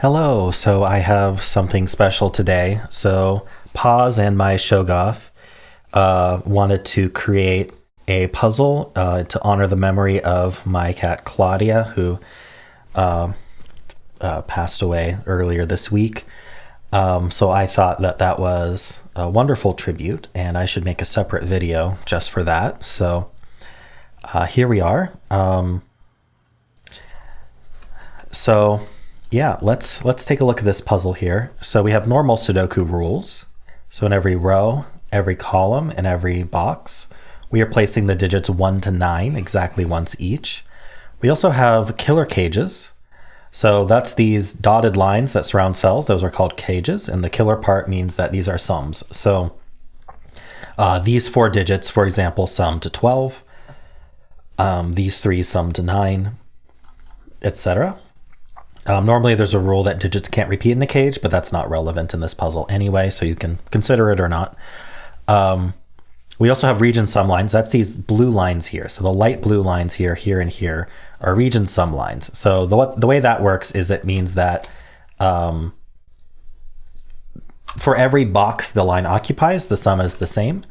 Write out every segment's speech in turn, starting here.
Hello, so I have something special today. So Paws and myShoggoth wanted to create a puzzle to honor the memory of my cat Clawdia, who passed away earlier this week. So I thought that that was a wonderful tribute, and I should make a separate video just for that. So here we are. So yeah, let's take a look at this puzzle here. So we have normal Sudoku rules. So in every row, every column, and every box, we are placing the digits 1 to 9 exactly once each. We also have killer cages. So that's these dotted lines that surround cells. Those are called cages, and the killer part means that these are sums. So these 4 digits, for example, sum to 12. These 3 sum to 9, etc. Normally there's a rule that digits can't repeat in a cage, but that's not relevant in this puzzle anyway, so you can consider it or not. We also have region sum lines. That's these blue lines here. So the light blue lines here, here, and here are region sum lines. So the way that works is it means that for every box the line occupies, the sum is the same.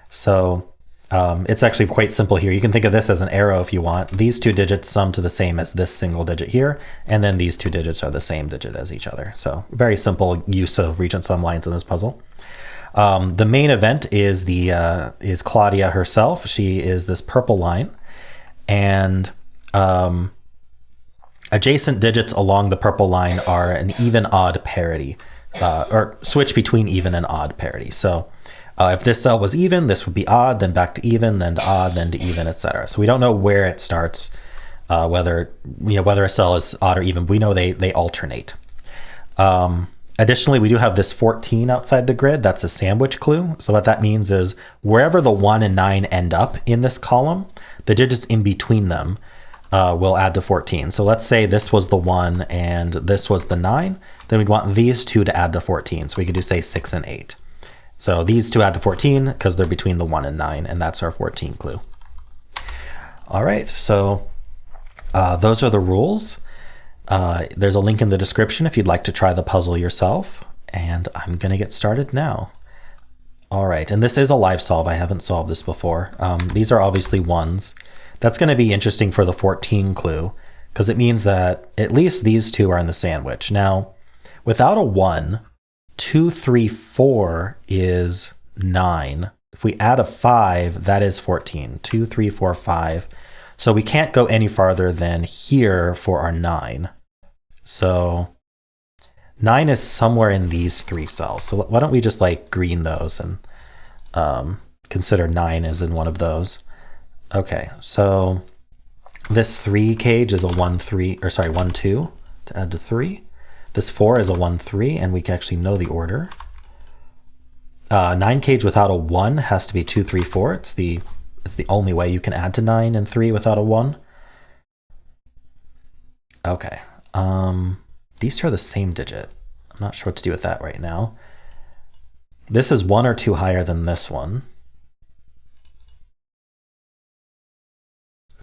So it's actually quite simple here. You can think of this as an arrow if you want. These 2 digits sum to the same as this single digit here, and then these 2 digits are the same digit as each other. So very simple use of region sum lines in this puzzle. The main event is Clawdia herself. She is this purple line, and adjacent digits along the purple line are an even-odd parity, or switch between even and odd parity. So if this cell was even, this would be odd, then back to even, then to odd, then to even, etc. So we don't know where it starts, whether a cell is odd or even. We know they alternate. Additionally, we do have this 14 outside the grid. That's a sandwich clue. So what that means is wherever the 1 and 9 end up in this column, the digits in between them will add to 14. So let's say this was the 1 and this was the 9. Then we'd want these 2 to add to 14. So we could do, say, 6 and 8. So these 2 add to 14 because they're between the 1 and 9, and that's our 14 clue. All right, so those are the rules. There's a link in the description if you'd like to try the puzzle yourself, and I'm going to get started now. All right, and this is a live solve. I haven't solved this before. These are obviously 1s. That's going to be interesting for the 14 clue because it means that at least these 2 are in the sandwich. Now, without a 1, 2, 3, 4 is 9. If we add a 5, that is 14. 2, 3, 4, 5. So we can't go any farther than here for our 9. So 9 is somewhere in these 3 cells. So why don't we just like green those and consider 9 as in one of those. Okay, so this 3 cage is a 1, 3, or sorry, 1, 2 to add to 3. This 4 is a 1, 3, and we can actually know the order. 9 cage without a 1 has to be 2, 3, 4. It's the only way you can add to 9 and 3 without a 1. Okay. These 2 are the same digit. I'm not sure what to do with that right now. This is 1 or 2 higher than this one.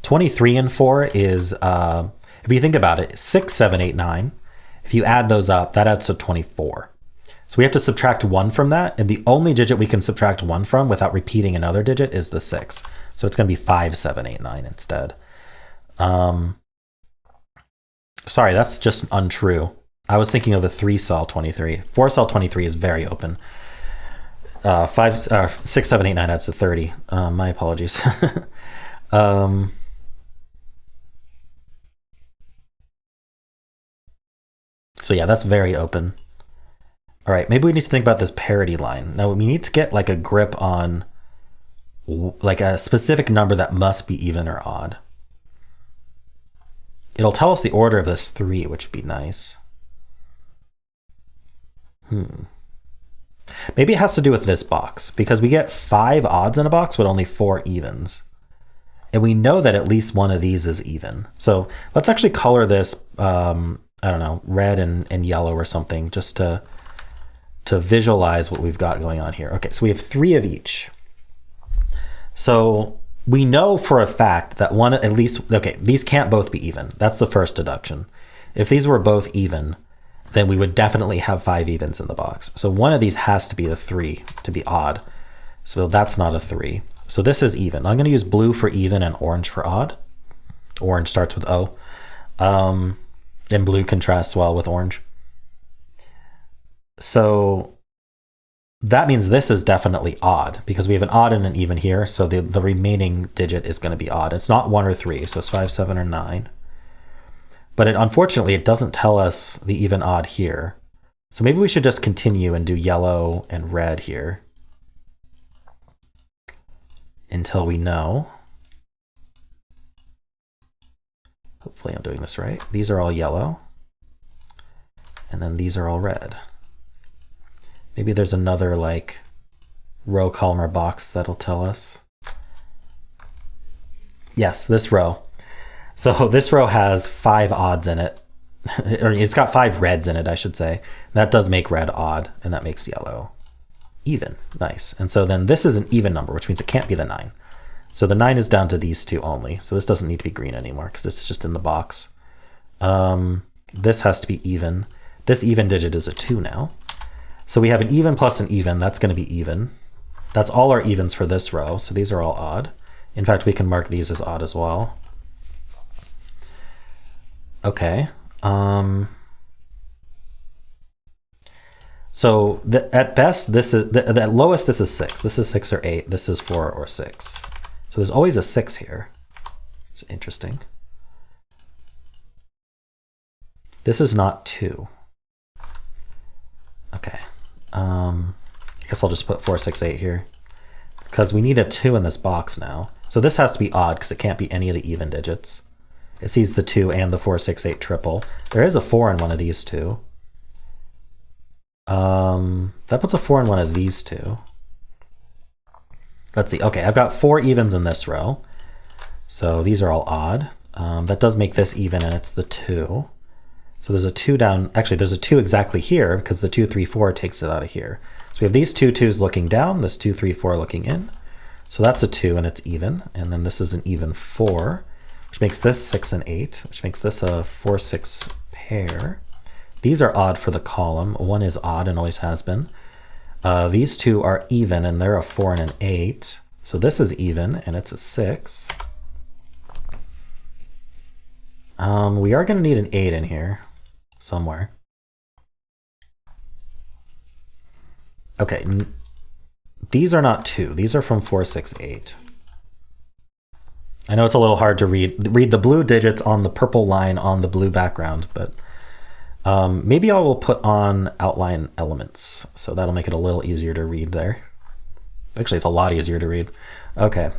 23 and 4 is, if you think about it, 6, 7, 8, 9. If you add those up, that adds to 24. So we have to subtract 1 from that, and the only digit we can subtract 1 from without repeating another digit is the 6. So it's going to be 5, 7, 8, 9 instead. Sorry, that's just untrue. I was thinking of a 3-cell 23. 4-cell 23 is very open. 6, 7, 8, 9 adds to 30. My apologies. So yeah, that's very open. All right, maybe we need to think about this parity line. Now we need to get like a grip on like a specific number that must be even or odd. It'll tell us the order of this 3, which would be nice. Maybe it has to do with this box because we get 5 odds in a box but only 4 evens. And we know that at least one of these is even. So let's actually color this I don't know, red and yellow or something, just to visualize what we've got going on here. Okay, so we have 3 of each. So we know for a fact that one, at least, okay, these can't both be even. That's the first deduction. If these were both even, then we would definitely have 5 evens in the box. So one of these has to be a 3 to be odd. So that's not a 3. So this is even. I'm going to use blue for even and orange for odd. Orange starts with O. And blue contrasts well with orange. So that means this is definitely odd because we have an odd and an even here. So the remaining digit is going to be odd. It's not 1 or 3. So it's 5, 7, or 9. But unfortunately, it doesn't tell us the even odd here. So maybe we should just continue and do yellow and red here until we know. Hopefully I'm doing this right. These are all yellow. And then these are all red. Maybe there's another like row, column, or box that'll tell us. Yes, this row. So this row has 5 odds in it. Or it's got 5 reds in it, I should say. That does make red odd, and that makes yellow even. Nice. And so then this is an even number, which means it can't be the 9. So the 9 is down to these 2 only. So this doesn't need to be green anymore because it's just in the box. This has to be even. This even digit is a 2 now. So we have an even plus an even. That's going to be even. That's all our evens for this row. So these are all odd. In fact, we can mark these as odd as well. Okay. So at best, this is at lowest, this is 6. This is 6 or 8. This is 4 or 6. So there's always a 6 here. It's interesting. This is not 2. Okay. I guess I'll just put 4, 6, 8 here because we need a 2 in this box now. So this has to be odd because it can't be any of the even digits. It sees the 2 and the 4, 6, 8 triple. There is a 4 in one of these two. That puts a 4 in one of these two. Let's see. Okay, I've got 4 evens in this row. So these are all odd. That does make this even, and it's the 2. So there's a 2 down. Actually, there's a 2 exactly here because the 2, 3, 4 takes it out of here. So we have these 2 2s looking down, this 2, 3, 4 looking in. So that's a 2 and it's even. And then this is an even 4, which makes this 6 and 8, which makes this a 4, 6 pair. These are odd for the column. 1 is odd and always has been. These 2 are even and they're a 4 and an 8. So this is even and it's a 6. We are going to need an 8 in here somewhere. Okay, these are not 2. These are from 4, 6, 8. I know it's a little hard to read the blue digits on the purple line on the blue background, but maybe I will put on outline elements, so that'll make it a little easier to read there. Actually, it's a lot easier to read. Okay.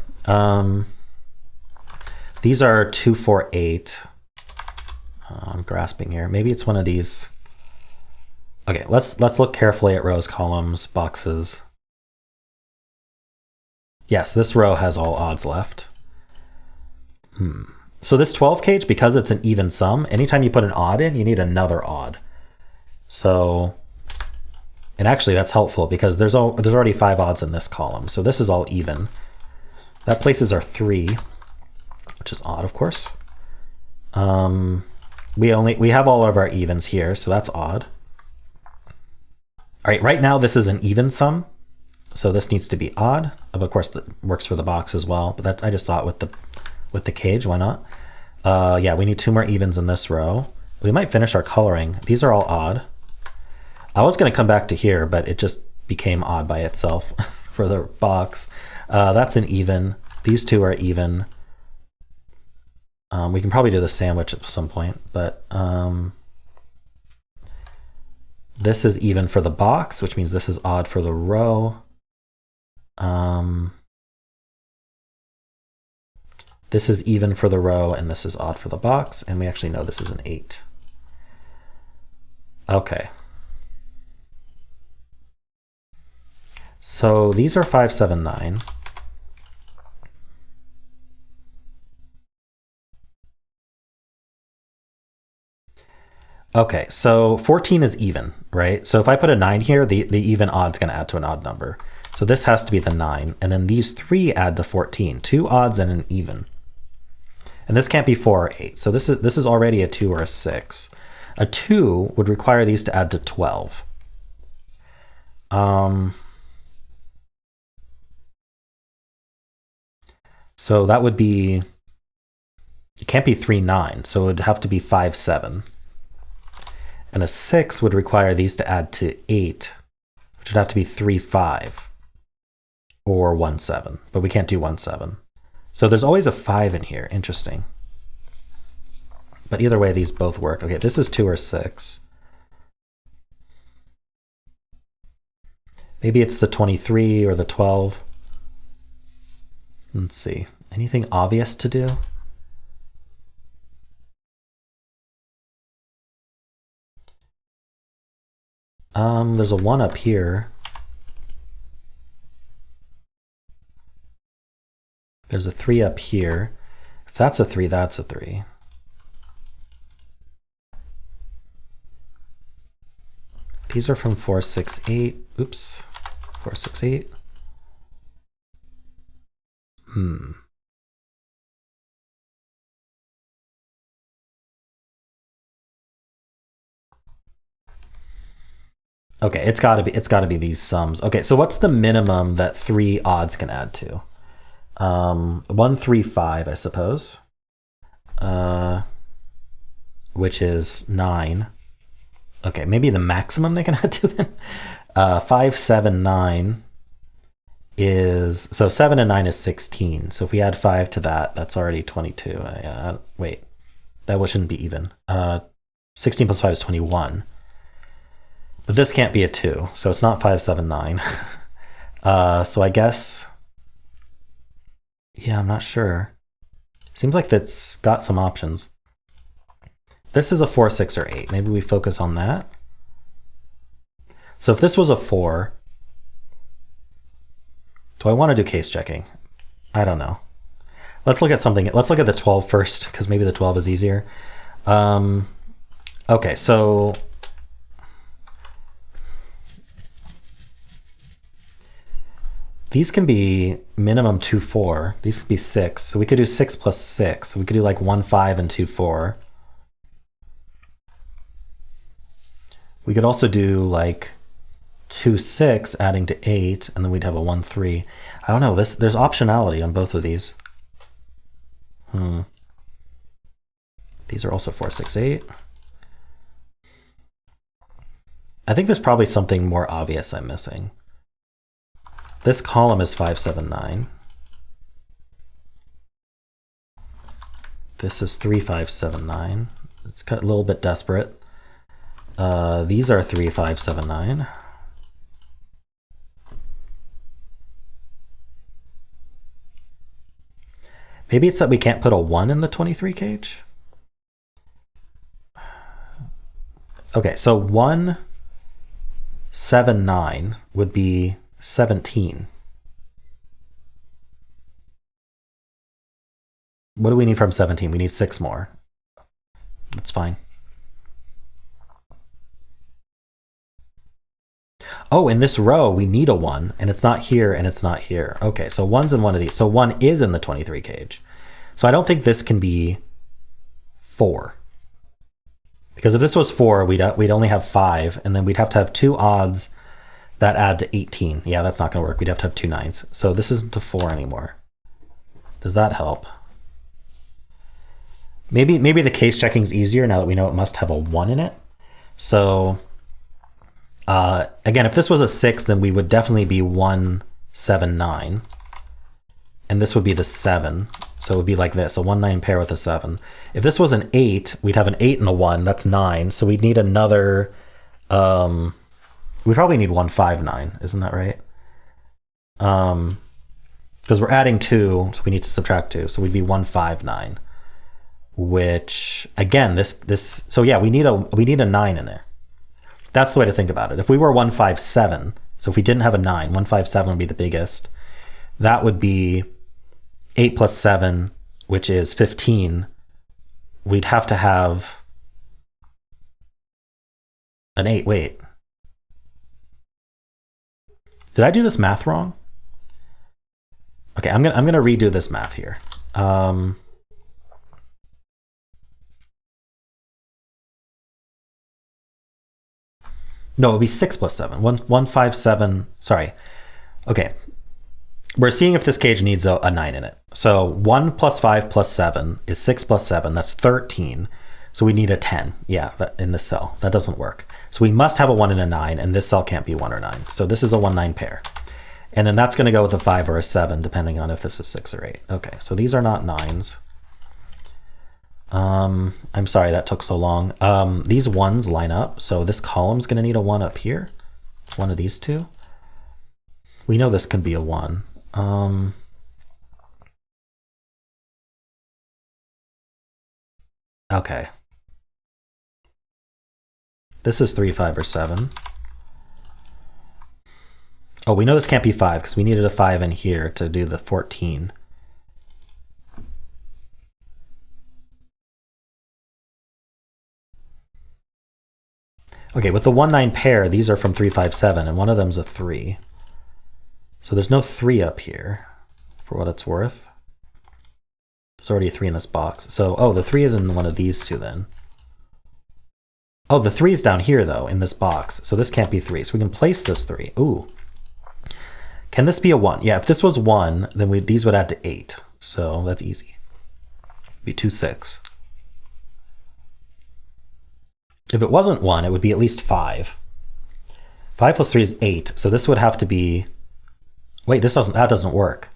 These are 2, 4, 8. I'm grasping here. Maybe it's one of these. Okay, let's look carefully at rows, columns, boxes. Yes, this row has all odds left. So this 12 cage, because it's an even sum, anytime you put an odd in, you need another odd. So, and actually that's helpful because there's already 5 odds in this column. So this is all even. That places our 3, which is odd, of course. We have all of our evens here, so that's odd. All right, right now this is an even sum, so this needs to be odd. Of course, that works for the box as well, but that I just saw it with the cage. Why not? Yeah, we need 2 more evens in this row. We might finish our coloring. These are all odd. I was going to come back to here, but it just became odd by itself for the box. That's an even. These 2 are even. We can probably do the sandwich at some point, but this is even for the box, which means this is odd for the row. This is even for the row, and this is odd for the box, and we actually know this is an 8. Okay. So these are 5, 7, 9. Okay, so 14 is even, right? So if I put a 9 here, the even odd's going to add to an odd number. So this has to be the 9, and then these 3 add to 14, 2 odds and an even. And this can't be 4 or 8, so this is already a 2 or a 6. A 2 would require these to add to 12. So that would be, it can't be 3, 9, so it would have to be 5, 7. And a 6 would require these to add to 8, which would have to be 3, 5, or 1, 7. But we can't do 1, 7. So there's always a 5 in here. Interesting. But either way, these both work. Okay, this is 2 or 6. Maybe it's the 23 or the 12. Let's see. Anything obvious to do? There's a 1 up here. There's a 3 up here. If that's a 3, that's a 3. These are from 4, 6, 8. Oops. 4, 6, 8. Okay, it's gotta be these sums. Okay, so what's the minimum that 3 odds can add to? 1, 3, 5, I suppose. Which is 9. Okay, maybe the maximum they can add to then. 5, 7, 9 is, so 7 and 9 is 16. So if we add 5 to that, that's already 22. Wait, that shouldn't be even. 16 plus 5 is 21. But this can't be a 2, so it's not 5, 7, 9. So I guess, yeah, I'm not sure. Seems like that's got some options. This is a 4, 6, or 8. Maybe we focus on that. So if this was a 4, do I want to do case checking? I don't know. Let's look at something. Let's look at the 12 first, because maybe the 12 is easier. Okay, so these can be minimum 2, 4. These could be 6. So we could do 6 plus 6. So we could do like 1, 5 and 2, 4. We could also do like 2, 6 adding to 8, and then we'd have a 1, 3. I don't know. There's optionality on both of these. These are also 4, 6, 8. I think there's probably something more obvious I'm missing. This column is 5, 7, 9. This is 3, 5, 7, 9. It's got a little bit desperate. These are 3, 5, 7, 9. Maybe it's that we can't put a 1 in the 23 cage? Okay, so 1, 7, 9 would be 17. What do we need from 17? We need 6 more. That's fine. Oh, in this row, we need a 1, and it's not here, and it's not here. Okay, so 1's in one of these. So 1 is in the 23 cage. So I don't think this can be 4. Because if this was 4, we'd only have 5, and then we'd have to have 2 odds that add to 18. Yeah, that's not going to work. We'd have to have 2 9s. So this isn't a 4 anymore. Does that help? Maybe the case checking is easier now that we know it must have a 1 in it. So again, if this was a 6, then we would definitely be 1, 7, 9. And this would be the 7. So it would be like this, a 1, 9 pair with a 7. If this was an 8, we'd have an 8 and a 1. That's 9. So we'd need another... we probably need 1, 5, 9. Isn't that right? Because we're adding 2, so we need to subtract 2. So we'd be 1, 5, 9. Which, again, this... So yeah, we need a 9 in there. That's the way to think about it. If we were 1, 5, 7, so if we didn't have a 9, 1, 5, 7 would be the biggest. That would be 8 plus 7, which is 15. We'd have to have an 8. Wait. Did I do this math wrong? Okay, I'm gonna redo this math here. No, it would be 6 plus 7. 1, 5, 7. Sorry. Okay. We're seeing if this cage needs a 9 in it. So 1 plus 5 plus 7 is 6 plus 7. That's 13. So we need a 10. Yeah, in this cell. That doesn't work. So we must have a 1 and a 9, and this cell can't be 1 or 9. So this is a 1-9 pair. And then that's going to go with a 5 or a 7, depending on if this is 6 or 8. Okay, so these are not 9s. I'm sorry that took so long. These 1s line up, so this column's going to need a 1 up here. It's one of these two. We know this can be a 1. Okay. This is 3, 5, or 7. Oh, we know this can't be 5 because we needed a 5 in here to do the 14. Okay, with the 1-9 pair, these are from 3, 5, 7, and one of them's a 3. So there's no 3 up here, for what it's worth. There's already a 3 in this box. So, oh, the 3 is in one of these two then. Oh, the 3 is down here, though, in this box. So this can't be 3. So we can place this 3. Ooh. Can this be a 1? Yeah, if this was 1, then these would add to 8. So that's easy. It'd be 2, 6. If it wasn't 1, it would be at least 5. 5 plus 3 is 8. So this would have to be... Wait, that doesn't work.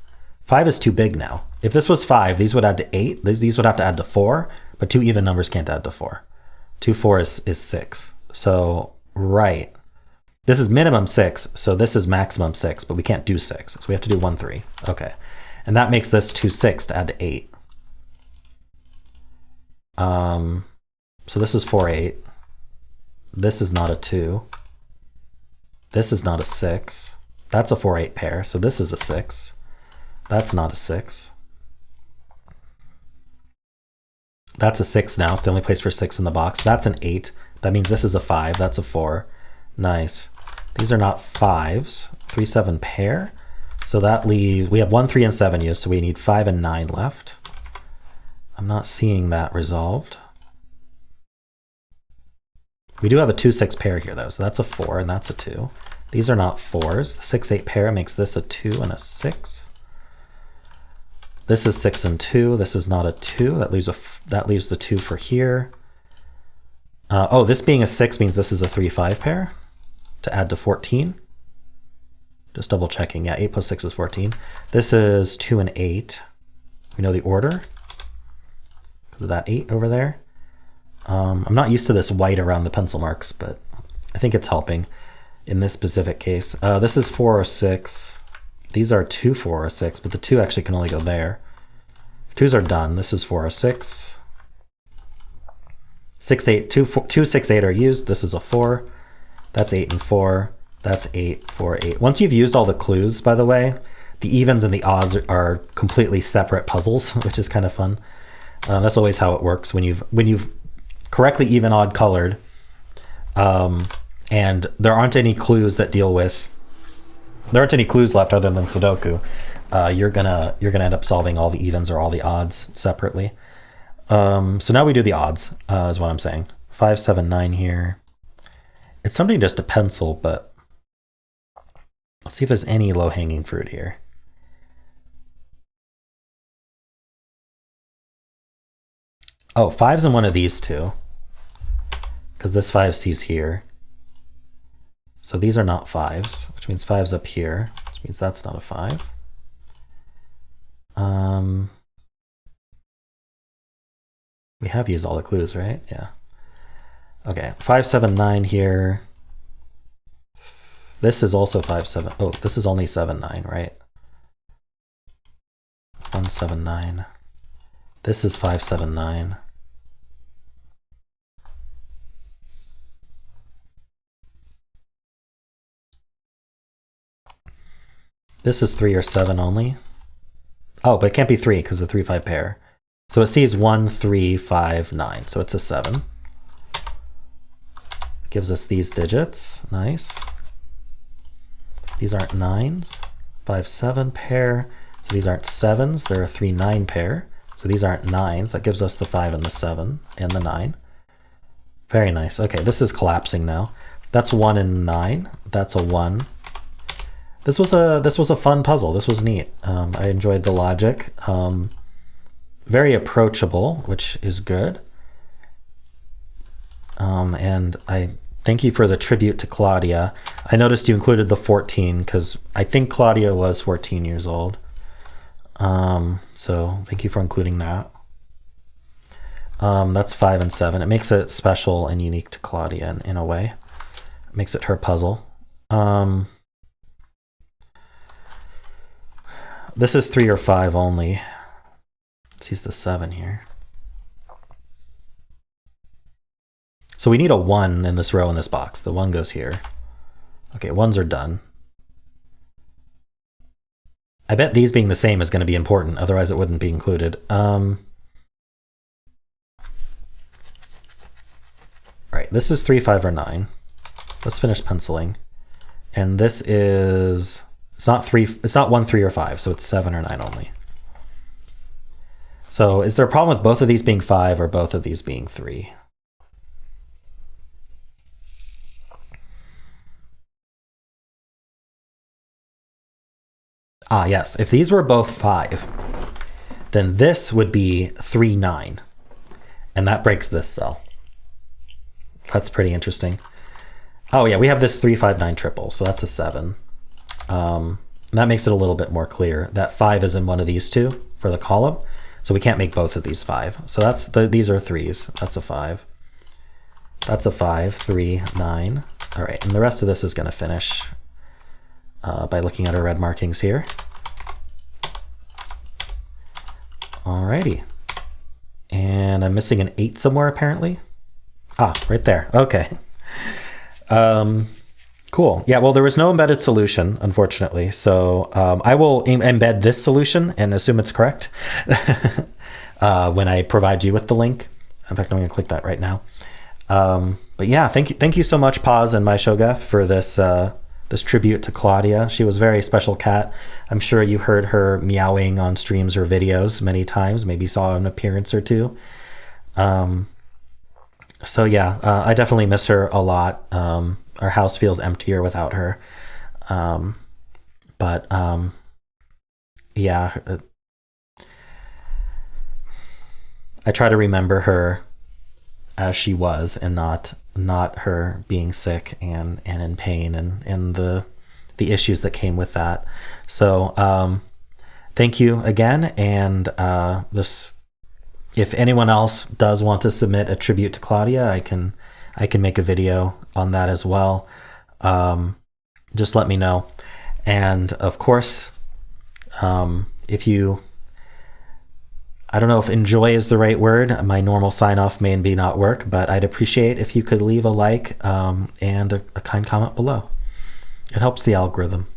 5 is too big now. If this was 5, these would add to 8. These would have to add to 4, but 2 even numbers can't add to 4. 2, 4 is 6. So, right. This is minimum 6, so this is maximum 6, but we can't do 6. So we have to do 1, 3. Okay. And that makes this 2, 6 to add to 8. So this is 4, 8. This is not a 2. This is not a 6. That's a 4, 8 pair, so this is a 6. That's not a 6. That's a 6 now. It's the only place for 6 in the box. That's an 8. That means this is a 5. That's a 4. Nice. These are not 5s. 3, 7 pair. So that leaves... We have 1, 3, and 7 used, so we need 5 and 9 left. I'm not seeing that resolved. We do have a 2, 6 pair here, though. So that's a 4, and that's a 2. These are not 4s. The 6, 8 pair makes this a 2 and a 6. This is 6 and 2. This is not a 2. That leaves the 2 for here. Oh, this being a 6 means this is a 3, 5 pair to add to 14. Just double checking. Yeah, 8 plus 6 is 14. This is 2 and 8. We know the order because of that 8 over there. I'm not used to this white around the pencil marks, but I think it's helping in this specific case. This is 4 or 6. These are 2, 4 or 6, but the 2 actually can only go there. 2s are done. This is 4 or 6. 6, 8, 2, 6, 8 are used. This is a 4. That's 8 and 4. That's 8, 4, 8. Once you've used all the clues, by the way, the evens and the odds are completely separate puzzles, which is kind of fun. That's always how it works when you've correctly even odd colored, and there aren't any clues that deal with. There aren't any clues left other than Sudoku. You're gonna end up solving all the evens or all the odds separately. So now we do the odds, is what I'm saying. 5, 7, 9 here. It's something just to pencil, but let's see if there's any low-hanging fruit here. Oh, 5's in one of these two, because this 5C's here. So these are not 5s, which means 5's up here, which means that's not a 5. We have used all the clues, right? Yeah. Okay, 5, 7, 9 here. This is also 5, 7. Oh, this is only 7, 9, right? 1, 7, 9. This is 5, 7, 9. This is 3 or 7 only. Oh, but it can't be 3 because of 3, 5 pair. So it sees 1, 3, 5, 9. So it's a 7. Gives us these digits. Nice. These aren't 9s. 5, 7 pair. So these aren't 7s. They're a 3, 9 pair. So these aren't 9s. That gives us the 5 and the 7 and the 9. Very nice. Okay, this is collapsing now. That's 1 and 9. That's a 1. This was a fun puzzle. This was neat. I enjoyed the logic. Very approachable, which is good. And I thank you for the tribute to Clawdia. I noticed you included the 14 because I think Clawdia was 14 years old. So thank you for including that. That's 5 and 7. It makes it special and unique to Clawdia in a way. It makes it her puzzle. This is 3 or 5 only. Let's use the 7 here. So we need a 1 in this row in this box. The 1 goes here. Okay, 1s are done. I bet these being the same is going to be important, otherwise it wouldn't be included. All right, this is 3, 5, or 9. Let's finish penciling. And this is, it's not 1, 3, or 5, so it's 7 or 9 only. So is there a problem with both of these being 5 or both of these being 3? Ah, yes. If these were both 5, then this would be 3, 9. And that breaks this cell. That's pretty interesting. Oh, yeah, we have this 3, 5, 9 triple, so that's a 7. And that makes it a little bit more clear. That 5 is in one of these two for the column, so we can't make both of these 5. So that's these are 3s. That's a 5. That's a 5, 3, 9. All right, and the rest of this is going to finish by looking at our red markings here. Alrighty. And I'm missing an 8 somewhere apparently. Ah, right there. Okay. Cool. Yeah, well, there was no embedded solution, unfortunately. So I will embed this solution and assume it's correct when I provide you with the link. In fact, I'm going to click that right now. But yeah, thank you so much, Paws and myShoggoth, for this this tribute to Clawdia. She was a very special cat. I'm sure you heard her meowing on streams or videos many times, maybe saw an appearance or two. So yeah, I definitely miss her a lot. Our house feels emptier without her. Yeah, I try to remember her as she was and not her being sick and in pain and the issues that came with that. So thank you again. And if anyone else does want to submit a tribute to Clawdia, I can make a video on that as well. Just let me know. And of course, if you, I don't know if enjoy is the right word. My normal sign off may not work, but I'd appreciate if you could leave a like and a kind comment below. It helps the algorithm.